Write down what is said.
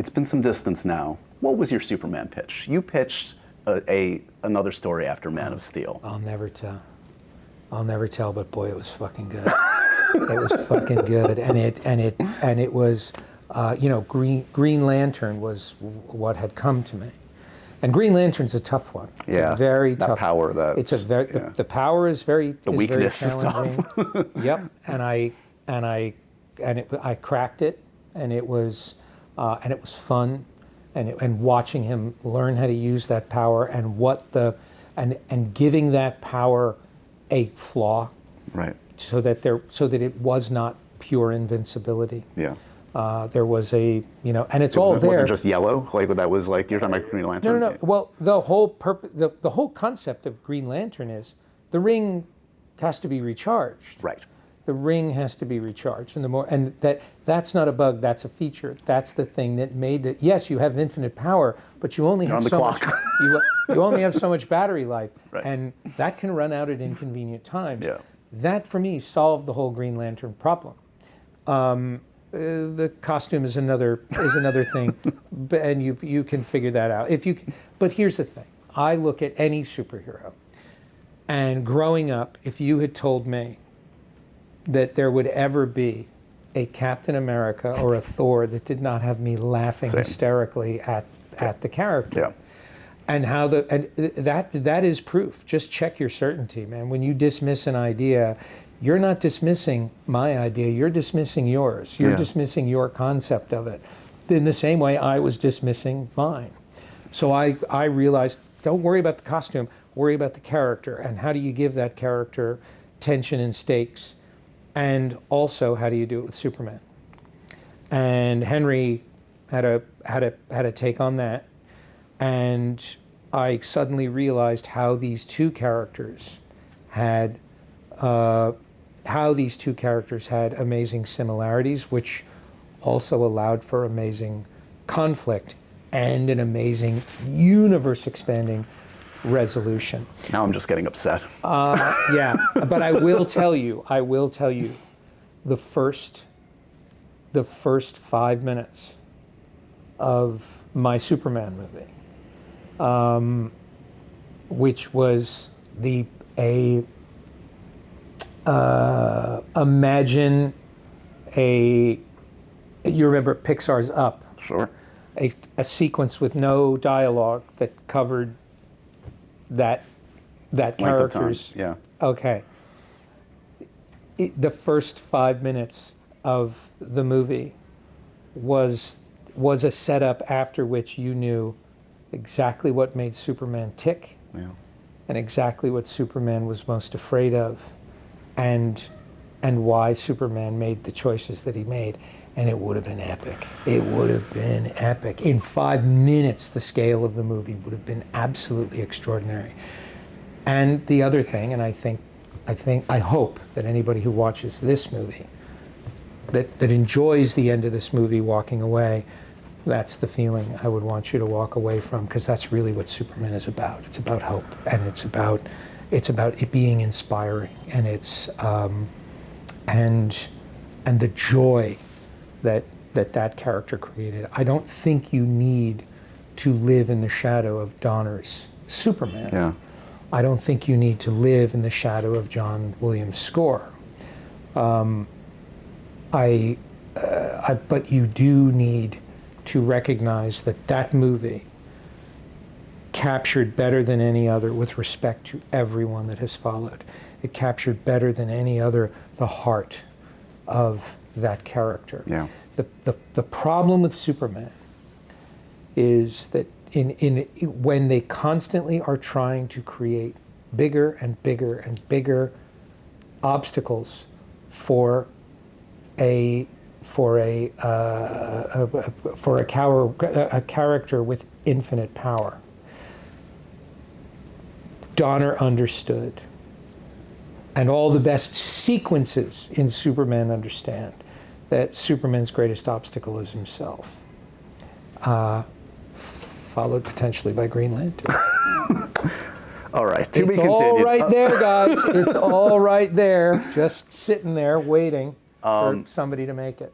it's been some distance now. What was your Superman pitch? You pitched another story after Man of Steel. I'll never tell. I'll never tell, but boy, it was fucking good. It was fucking good, and it was, Green Lantern was what had come to me, and Green Lantern's a tough one. It's a very that tough power. That it's a very the power is very the weakness very challenging. stuff. Yep, and I cracked it, and it was fun, and watching him learn how to use that power and giving that power a flaw, Right. so that it was not pure invincibility. Yeah. There was and it's all there. Was it just yellow? Like that was like you're talking about Green Lantern? No. Well, the whole the whole concept of Green Lantern is the ring has to be recharged. Right. The ring has to be recharged, and that's not a bug. That's a feature. That's the thing that made it. Yes, you have infinite power, but you only have so much. You only have so much battery life, right. And that can run out at inconvenient times. Yeah. That for me solved the whole Green Lantern problem. The costume is another thing, and you can figure that out if you. But here's the thing: I look at any superhero, and growing up, if you had told me that there would ever be a Captain America or a Thor that did not have me laughing hysterically at the character. Yeah. And how that is proof. Just check your certainty, man. When you dismiss an idea, you're not dismissing my idea, you're dismissing yours. You're dismissing your concept of it. In the same way I was dismissing mine. So I realized, don't worry about the costume, worry about the character, and how do you give that character tension and stakes. And also, how do you do it with Superman? And Henry had a take on that, and I suddenly realized how these two characters had amazing similarities, which also allowed for amazing conflict and an amazing universe-expanding resolution. Now I'm just getting upset. Yeah, but I will tell you, the first 5 minutes of my Superman movie, which was imagine you remember Pixar's Up? Sure. A sequence with no dialogue that covered that character's. Yeah. Okay. The first 5 minutes of the movie was a setup after which you knew exactly what made Superman tick, and exactly what Superman was most afraid of, and why Superman made the choices that he made. And it would have been epic. It would have been epic. In 5 minutes, the scale of the movie would have been absolutely extraordinary. And the other thing, and I hope that anybody who watches this movie, that enjoys the end of this movie walking away, that's the feeling I would want you to walk away from, because that's really what Superman is about. It's about hope, and it's about it being inspiring, and it's and the joy that character created. I don't think you need to live in the shadow of Donner's Superman. Yeah. I don't think you need to live in the shadow of John Williams' score. But you do need to recognize that movie captured better than any other, with respect to everyone that has followed. It captured better than any other the heart of that character. Yeah. The problem with Superman is that when they constantly are trying to create bigger and bigger and bigger obstacles for a character with infinite power, Donner understood, and all the best sequences in Superman understand, that Superman's greatest obstacle is himself, followed potentially by Green Lantern. All right, to be It's continued. all right there, guys. It's all right there, just sitting there waiting for somebody to make it.